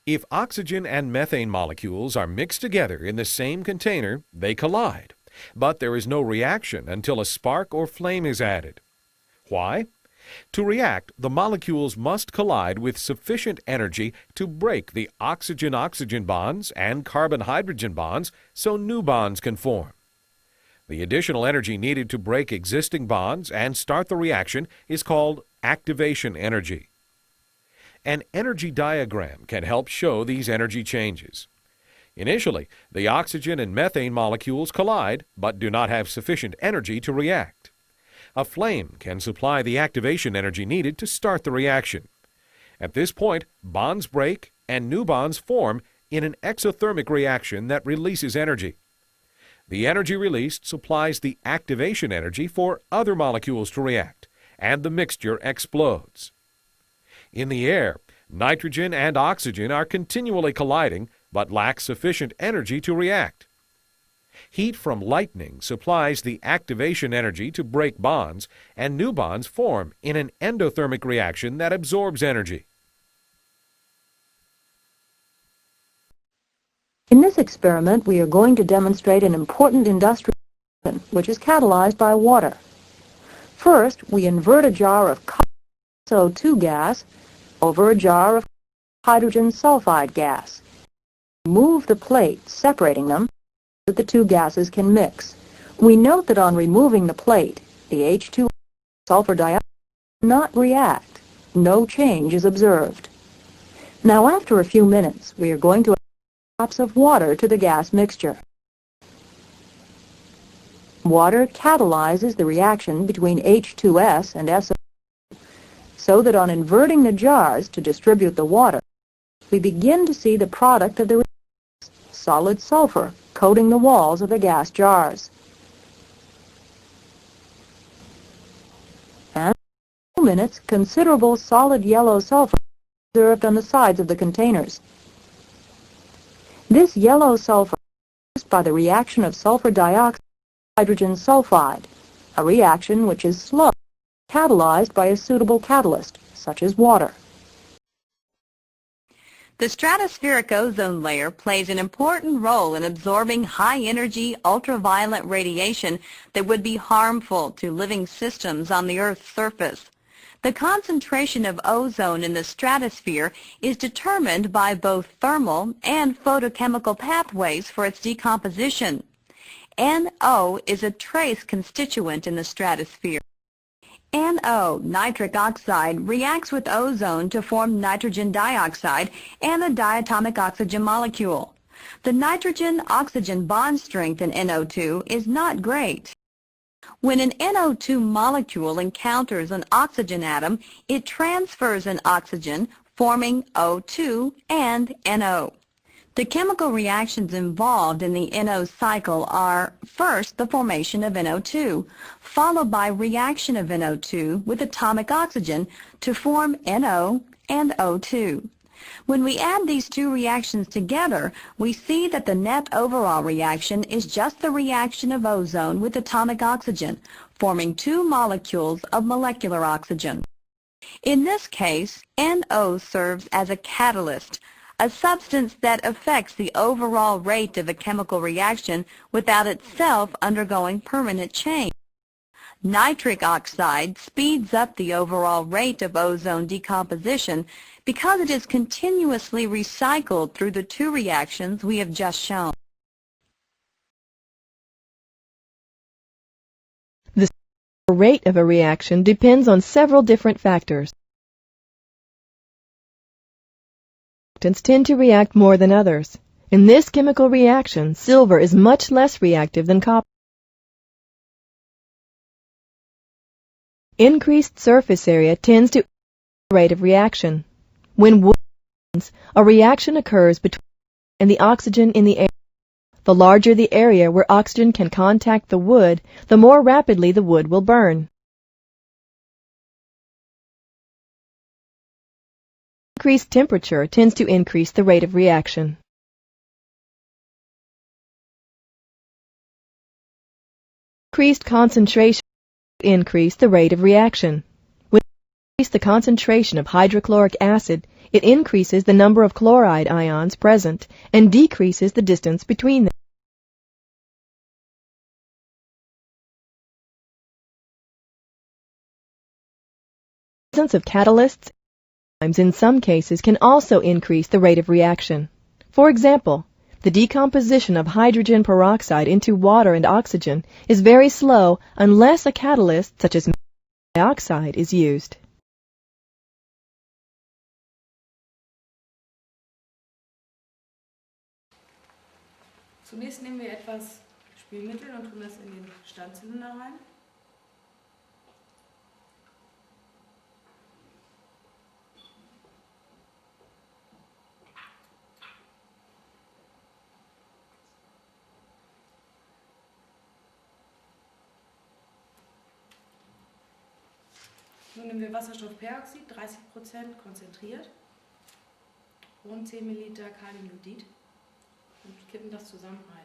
If oxygen and methane molecules are mixed together in the same container, they collide, but there is no reaction until a spark or flame is added. Why? To react, the molecules must collide with sufficient energy to break the oxygen-oxygen bonds and carbon-hydrogen bonds so new bonds can form. The additional energy needed to break existing bonds and start the reaction is called activation energy. An energy diagram can help show these energy changes. Initially, the oxygen and methane molecules collide but do not have sufficient energy to react. A flame can supply the activation energy needed to start the reaction. At this point, bonds break and new bonds form in an exothermic reaction that releases energy. The energy released supplies the activation energy for other molecules to react, and the mixture explodes. In the air, nitrogen and oxygen are continually colliding but lack sufficient energy to react. Heat from lightning supplies the activation energy to break bonds, and new bonds form in an endothermic reaction that absorbs energy. In this experiment, we are going to demonstrate an important industrial reaction, which is catalyzed by water. First, we invert a jar of SO2 gas over a jar of hydrogen sulfide gas. Move the plate, separating them, so that the two gases can mix. We note that on removing the plate, the H2 sulfur dioxide does not react. No change is observed. Now, after a few minutes, we are going to add drops of water to the gas mixture. Water catalyzes the reaction between H2S and SO2, so that on inverting the jars to distribute the water, we begin to see the product of the reaction, solid sulfur, coating the walls of the gas jars. And in a few minutes, considerable solid yellow sulfur is observed on the sides of the containers. This yellow sulfur is produced by the reaction of sulfur dioxide and hydrogen sulfide, a reaction which is slow, catalyzed by a suitable catalyst, such as water. The stratospheric ozone layer plays an important role in absorbing high-energy ultraviolet radiation that would be harmful to living systems on the Earth's surface. The concentration of ozone in the stratosphere is determined by both thermal and photochemical pathways for its decomposition. NO is a trace constituent in the stratosphere. NO, nitric oxide, reacts with ozone to form nitrogen dioxide and a diatomic oxygen molecule. The nitrogen-oxygen bond strength in NO2 is not great. When an NO2 molecule encounters an oxygen atom, it transfers an oxygen, forming O2 and NO. The chemical reactions involved in the NO cycle are, first, the formation of NO2, followed by reaction of NO2 with atomic oxygen to form NO and O2. When we add these two reactions together, we see that the net overall reaction is just the reaction of ozone with atomic oxygen, forming two molecules of molecular oxygen. In this case, NO serves as a catalyst, a substance that affects the overall rate of a chemical reaction without itself undergoing permanent change. Nitric oxide speeds up the overall rate of ozone decomposition because it is continuously recycled through the two reactions we have just shown. The rate of a reaction depends on several different factors. Tend to react more than others. In this chemical reaction, silver is much less reactive than copper. Increased surface area tends to increase the rate of reaction. When wood burns, a reaction occurs between and the oxygen in the air. The larger the area where oxygen can contact the wood, the more rapidly the wood will burn. Increased temperature tends to increase the rate of reaction. Increased concentration increase the rate of reaction. When we increase the concentration of hydrochloric acid, It increases the number of chloride ions present and decreases the distance between them. The presence of catalysts and enzymes in some cases can also increase the rate of reaction. For example, the decomposition of hydrogen peroxide into water and oxygen is very slow unless a catalyst such as dioxide is used. Zunächst nehmen wir etwas Spülmittel und tun das in den Standzylinder rein. Nun nehmen wir Wasserstoffperoxid, 30% konzentriert, rund 10 ml Kaliumjodid und kippen das zusammen ein.